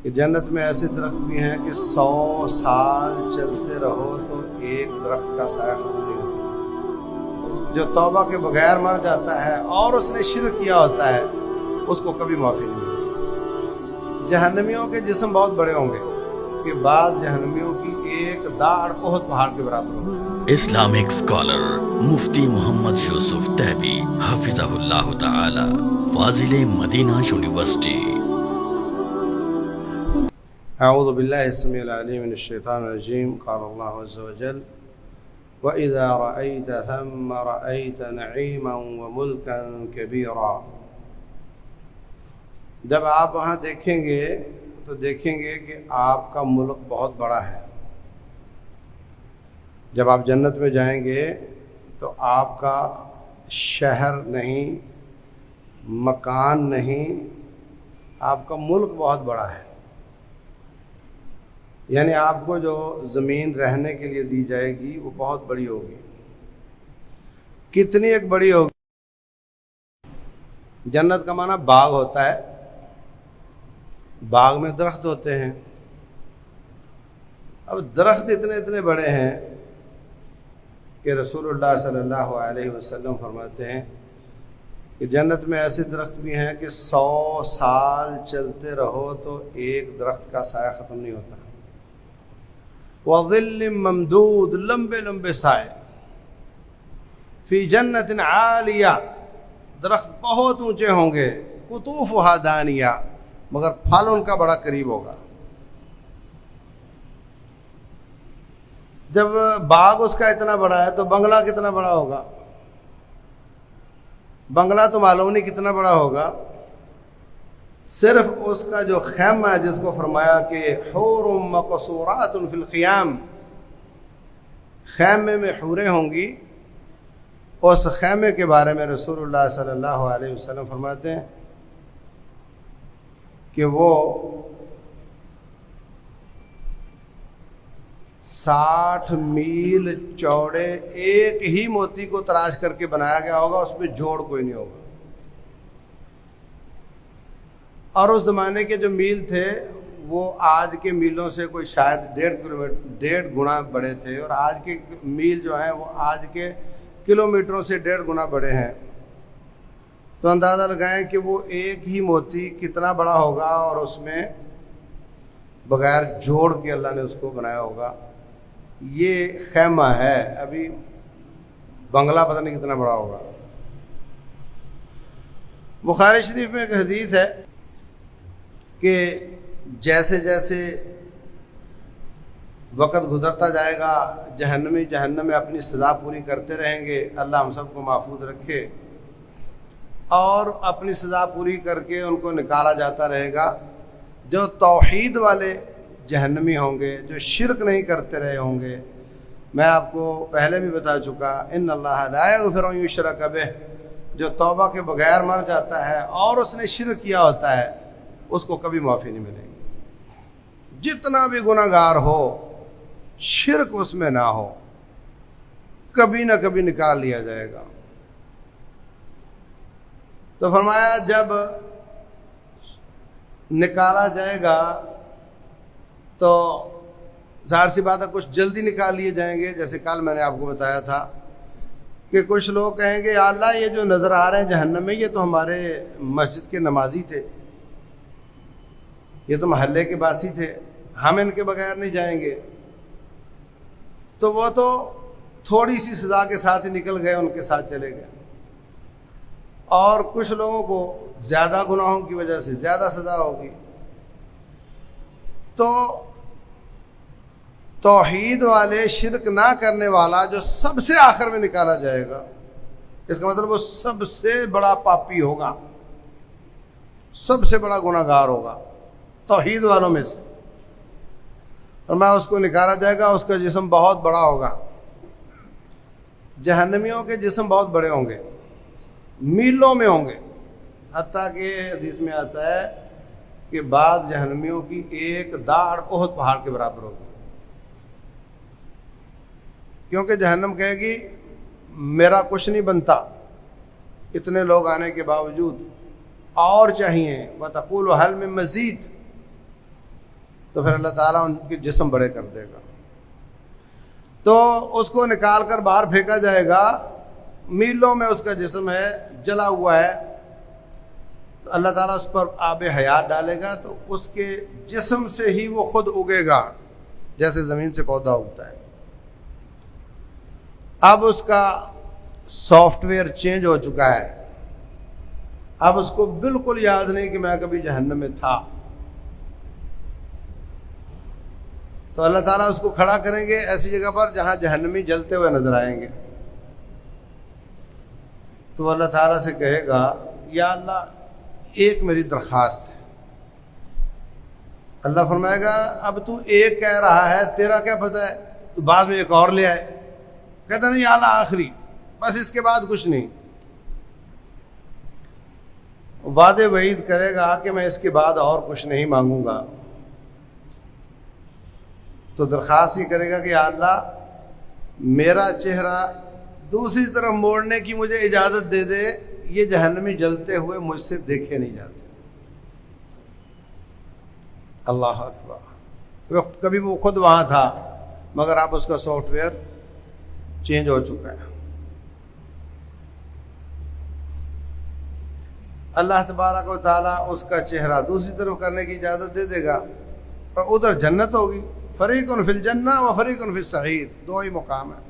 کہ جنت میں ایسے درخت بھی ہیں کہ 100 سال چلتے رہو تو ایک درخت کا سایہ ختم نہیں ہوتا۔ جو توبہ کے بغیر مر جاتا ہے اور اس نے شرک کیا ہوتا ہے اس کو کبھی معافی نہیں ملتی۔ جہنمیوں کے جسم بہت بڑے ہوں گے کہ بعض جہنمیوں کی ایک داڑھ احد پہاڑ کے برابر ہوگی۔ اسلامک اسکالر مفتی محمد یوسف تیبی حفظہ اللہ تعالی، فاضل مدینہ یونیورسٹی۔ اعوذ باللہ السمیع العلیم من الشیطان الرجیم، قال اللہ عز وجل وَإِذَا رَأَيْتَ ثَمَّ رَأَيْتَ نَعِيمًا وَمُلْكًا كَبِيرًا۔ جب آپ وہاں دیکھیں گے تو دیکھیں گے کہ آپ کا ملک بہت بڑا ہے۔ جب آپ جنت میں جائیں گے تو آپ کا شہر نہیں، مکان نہیں، آپ کا ملک بہت بڑا ہے۔ یعنی آپ کو جو زمین رہنے کے لیے دی جائے گی وہ بہت بڑی ہوگی۔ کتنی ایک بڑی ہوگی؟ جنت کا معنی باغ ہوتا ہے، باغ میں درخت ہوتے ہیں۔ اب درخت اتنے بڑے ہیں کہ رسول اللہ صلی اللہ علیہ وسلم فرماتے ہیں کہ جنت میں ایسے درخت بھی ہیں کہ 100 سال چلتے رہو تو ایک درخت کا سایہ ختم نہیں ہوتا۔ وَظِلٍّ مَمْدُودٍ، لمبے لمبے سائے، فی جنت عالیہ، درخت بہت اونچے ہوں گے، قطوفها دانیہ، مگر پھل ان کا بڑا قریب ہوگا۔ جب باغ اس کا اتنا بڑا ہے تو بنگلہ کتنا بڑا ہوگا؟ بنگلہ تو معلوم نہیں کتنا بڑا ہوگا، صرف اس کا جو خیمہ ہے جس کو فرمایا کہ حور مقصورات فی الخیام، خیمے میں حوریں ہوں گی، اس خیمے کے بارے میں رسول اللہ صلی اللہ علیہ وسلم فرماتے ہیں کہ وہ 60 میل چوڑے ایک ہی موتی کو تراش کر کے بنایا گیا ہوگا، اس میں جوڑ کوئی نہیں ہوگا۔ اور اس زمانے کے جو میل تھے وہ آج کے میلوں سے کوئی شاید 1.5 گنا بڑے تھے، اور آج کے میل جو ہیں وہ آج کے کلومیٹروں سے 1.5 گنا بڑے ہیں۔ تو اندازہ لگائیں کہ وہ ایک ہی موتی کتنا بڑا ہوگا، اور اس میں بغیر جوڑ کے اللہ نے اس کو بنایا ہوگا۔ یہ خیمہ ہے، ابھی بنگلہ پتہ نہیں کتنا بڑا ہوگا۔ بخاری شریف میں ایک حدیث ہے کہ جیسے جیسے وقت گزرتا جائے گا جہنمی جہنم میں اپنی سزا پوری کرتے رہیں گے، اللہ ہم سب کو محفوظ رکھے، اور اپنی سزا پوری کر کے ان کو نکالا جاتا رہے گا۔ جو توحید والے جہنمی ہوں گے، جو شرک نہیں کرتے رہے ہوں گے، میں آپ کو پہلے بھی بتا چکا، ان اللہ لا یغفر ان یشرک بہ، جو توبہ کے بغیر مر جاتا ہے اور اس نے شرک کیا ہوتا ہے اس کو کبھی معافی نہیں ملے گی۔ جتنا بھی گناہ گار ہو، شرک اس میں نہ ہو، کبھی نہ کبھی نکال لیا جائے گا۔ تو فرمایا جب نکالا جائے گا تو ظاہر سی بات ہے کچھ جلدی نکال لیے جائیں گے، جیسے کل میں نے آپ کو بتایا تھا کہ کچھ لوگ کہیں گے یا اللہ یہ جو نظر آ رہے ہیں جہنم میں یہ تو ہمارے مسجد کے نمازی تھے، یہ تو محلے کے باسی تھے، ہم ان کے بغیر نہیں جائیں گے۔ تو وہ تو تھوڑی سی سزا کے ساتھ ہی نکل گئے، ان کے ساتھ چلے گئے۔ اور کچھ لوگوں کو زیادہ گناہوں کی وجہ سے زیادہ سزا ہوگی۔ تو توحید والے، شرک نہ کرنے والا جو سب سے آخر میں نکالا جائے گا، اس کا مطلب وہ سب سے بڑا پاپی ہوگا، سب سے بڑا گناہ گار ہوگا توحید والوں میں سے، اور میں اس کو نکالا جائے گا۔ اس کا جسم بہت بڑا ہوگا۔ جہنمیوں کے جسم بہت بڑے ہوں گے، میلوں میں ہوں گے، حتیٰ کہ حدیث میں آتا ہے کہ بعض جہنمیوں کی ایک داڑھ احد پہاڑ کے برابر ہوگی، کیونکہ جہنم کہے گی میرا کچھ نہیں بنتا، اتنے لوگ آنے کے باوجود اور چاہیے، وَتَقُولُ هَلْ مِن مَزِيدٍ، تو پھر اللہ تعالیٰ ان کے جسم بڑے کر دے گا، تو اس کو نکال کر باہر پھینکا جائے گا، میلوں میں اس کا جسم ہے، جلا ہوا ہے، تو اللہ تعالیٰ اس پر آب حیات ڈالے گا، تو اس کے جسم سے ہی وہ خود اگے گا جیسے زمین سے پودا اگتا ہے۔ اب اس کا سافٹ ویئر چینج ہو چکا ہے، اب اس کو بالکل یاد نہیں کہ میں کبھی جہنم میں تھا، تو اللہ تعالیٰ اس کو کھڑا کریں گے ایسی جگہ پر جہاں جہنمی جلتے ہوئے نظر آئیں گے، تو اللہ تعالیٰ سے کہے گا یا اللہ ایک میری درخواست ہے۔ اللہ فرمائے گا اب تو ایک کہہ رہا ہے، تیرا کیا پتہ ہے، تو بعد میں ایک اور لے آئے۔ کہتا نہیں یا اللہ آخری، بس اس کے بعد کچھ نہیں۔ وعدے وعید کرے گا کہ میں اس کے بعد اور کچھ نہیں مانگوں گا، تو درخواست ہی کرے گا کہ یا اللہ میرا چہرہ دوسری طرف موڑنے کی مجھے اجازت دے دے، یہ جہنمی جلتے ہوئے مجھ سے دیکھے نہیں جاتے۔ اللہ اکبر، کبھی وہ خود وہاں تھا مگر اب اس کا سافٹ ویئر چینج ہو چکا ہے۔ اللہ تبارک و تعالیٰ اس کا چہرہ دوسری طرف کرنے کی اجازت دے دے گا، اور ادھر جنت ہوگی، فریق فی الجنہ و فریق فی السعیر، دو ہی مقام ہے۔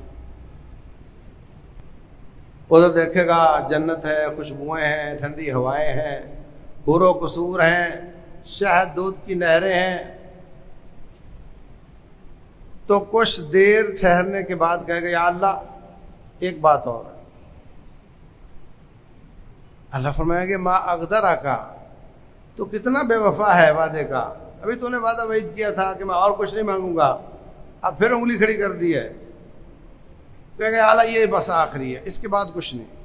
ادھر دیکھے گا جنت ہے، خوشبوئیں ہیں، ٹھنڈی ہوائیں ہیں، حور و قصور ہیں، شہد دودھ کی نہریں ہیں، تو کچھ دیر ٹھہرنے کے بعد کہے گا یا اللہ ایک بات اور ہے۔ اللہ فرمائے گا ما اقدرا کا، تو کتنا بے وفا ہے وعدے کا، ابھی تو نے وعدہ وعید کیا تھا کہ میں اور کچھ نہیں مانگوں گا، اب پھر انگلی کھڑی کر دی ہے، کہے گا یا اللہ یہ بس آخری ہے، اس کے بعد کچھ نہیں۔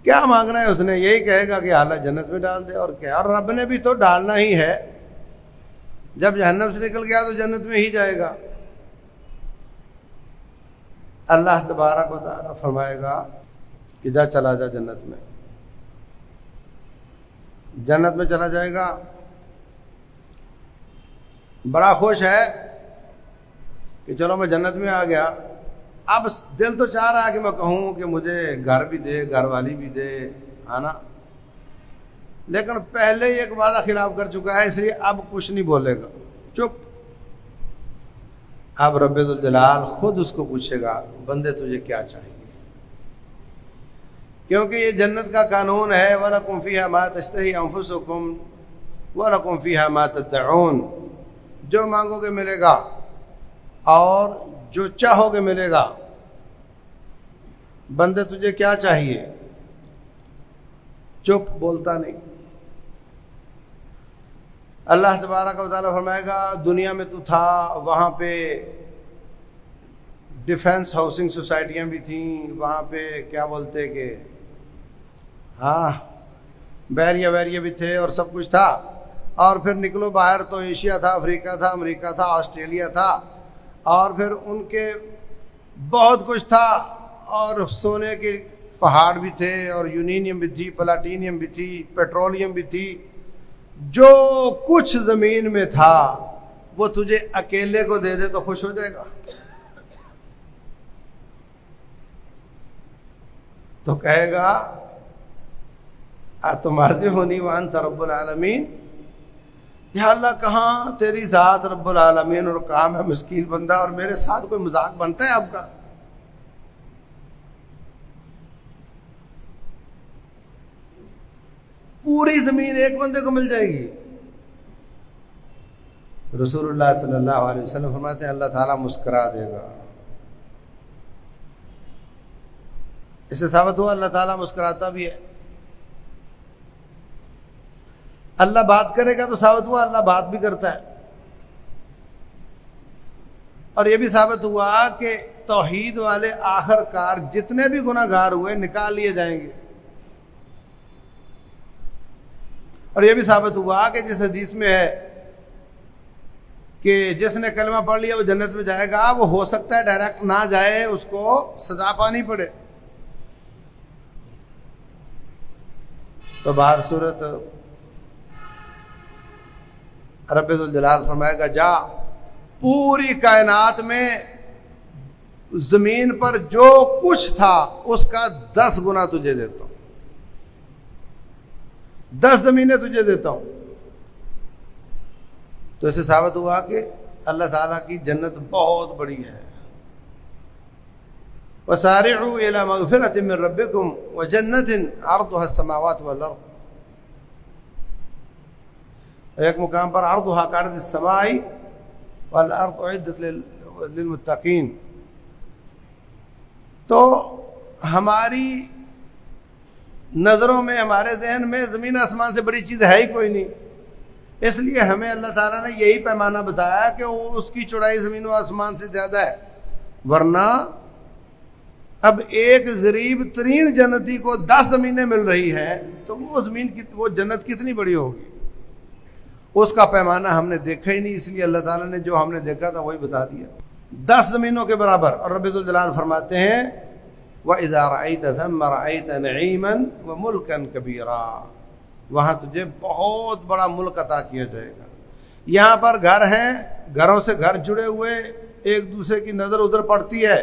کیا مانگنا ہے اس نے؟ یہی کہے گا کہ اللہ جنت میں ڈال دے، اور کیا، اور رب نے بھی تو ڈالنا ہی ہے، جب جہنم سے نکل گیا تو جنت میں ہی جائے گا۔ اللہ تبارک و تعالیٰ فرمائے گا کہ جا چلا جا جنت میں، جنت میں چلا جائے گا، بڑا خوش ہے کہ چلو میں جنت میں آ گیا۔ اب دل تو چاہ رہا ہے کہ میں کہوں کہ مجھے گھر بھی دے، گھر والی بھی دے، ہے نا، لیکن پہلے ہی ایک وعدہ خلاف کر چکا ہے، اس لیے اب کچھ نہیں بولے گا، چپ۔ اب رب ذوالجلال خود اس کو پوچھے گا بندے تجھے کیا چاہیے، کیونکہ یہ جنت کا قانون ہے وَلَكُمْ فِيهَا مَا تَشْتَهِي أَنفُسُكُمْ وَلَكُمْ فِيهَا مَا تَدَّعُونَ، جو مانگو گے ملے گا اور جو چاہو گے ملے گا۔ بندے تجھے کیا چاہیے؟ چپ، بولتا نہیں۔ اللہ تبارک و تعالیٰ فرمائے گا دنیا میں تو تھا، وہاں پہ ڈیفنس ہاؤسنگ سوسائٹیاں بھی تھیں، وہاں پہ کیا بولتے کہ ہاں بیریا ویریا بھی تھے اور سب کچھ تھا، اور پھر نکلو باہر تو ایشیا تھا، افریقہ تھا، امریکہ تھا، آسٹریلیا تھا، اور پھر ان کے بہت کچھ تھا، اور سونے کے پہاڑ بھی تھے، اور یونینیم بھی تھی، پلاٹینیم بھی تھی، پیٹرولیم بھی تھی، جو کچھ زمین میں تھا وہ تجھے اکیلے کو دے دے تو خوش ہو جائے گا؟ تو کہے گا اتمازحنی وانت رب العالمین، یا اللہ کہاں تیری ذات رب العالمین اور کام ہے مسکین بندہ، اور میرے ساتھ کوئی مذاق بنتا ہے آپ کا؟ پوری زمین ایک بندے کو مل جائے گی۔ رسول اللہ صلی اللہ علیہ وسلم فرماتے ہیں اللہ تعالیٰ مسکرا دے گا۔ اس سے ثابت ہوا اللہ تعالیٰ مسکراتا بھی ہے۔ اللہ بات کرے گا تو ثابت ہوا اللہ بات بھی کرتا ہے، اور یہ بھی ثابت ہوا کہ توحید والے آخر کار جتنے بھی گناہ گار ہوئے نکال لیے جائیں گے، اور یہ بھی ثابت ہوا کہ جس حدیث میں ہے کہ جس نے کلمہ پڑھ لیا وہ جنت میں جائے گا، وہ ہو سکتا ہے ڈائریکٹ نہ جائے، اس کو سزا پانی پڑے۔ تو باہر صورت رب ذوالجلال فرمائے گا جا پوری کائنات میں زمین پر جو کچھ تھا اس کا 10 گنا تجھے دیتا ہوں، 10 زمینیں تجھے دیتا ہوں۔ تو اسے ثابت ہوا کہ اللہ تعالیٰ کی جنت بہت بڑی ہے۔ وَسَارِعُوا إِلَى مَغْفِرَةٍ مِّن رَبِّكُمْ وَجَنَّةٍ عَرْضُهَا السَّمَاوَاتُ وَالْأَرْضُ، ایک مقام پر عرضها كعرض السماء والارض اعدت للمتقین۔ تو ہماری نظروں میں، ہمارے ذہن میں زمین آسمان سے بڑی چیز ہے ہی کوئی نہیں، اس لیے ہمیں اللہ تعالیٰ نے یہی پیمانہ بتایا کہ اس کی چوڑائی زمین و آسمان سے زیادہ ہے۔ ورنہ اب ایک غریب ترین جنتی کو 10 زمینیں مل رہی ہیں تو وہ جنت کتنی بڑی ہوگی؟ اس کا پیمانہ ہم نے دیکھا ہی نہیں، اس لیے اللہ تعالیٰ نے جو ہم نے دیکھا تھا وہی بتا دیا، 10 زمینوں کے برابر۔ اور رب ذوالجلال فرماتے ہیں وَإِذَا رَأَيْتَ ثَمَّ رَأَيْتَ نَعِيمًا وَمُلْكًا كَبِيرًا، وہاں تجھے بہت بڑا ملک عطا کیا جائے گا۔ یہاں پر گھر ہیں، گھروں سے گھر جڑے ہوئے، ایک دوسرے کی نظر ادھر پڑتی ہے۔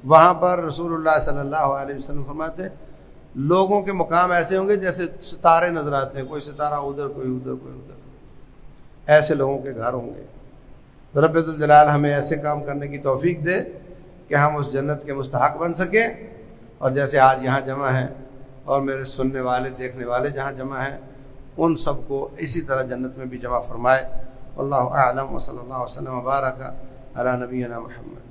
وہاں پر رسول اللہ صلی اللہ علیہ وسلم فرماتے ہیں لوگوں کے مقام ایسے ہوں گے جیسے ستارے نظر آتے ہیں، کوئی ستارہ ادھر، کوئی ادھر، کوئی ادھر، ایسے لوگوں کے گھر ہوں گے۔ رب ذوالجلال ہمیں ایسے کام کرنے کی توفیق دے کہ ہم اس جنت کے مستحق بن سکیں، اور جیسے آج یہاں جمع ہیں اور میرے سننے والے، دیکھنے والے جہاں جمع ہیں، ان سب کو اسی طرح جنت میں بھی جمع فرمائے۔ واللہ اعلم، وصلی اللہ وسلم وبارک علی نبینا محمد۔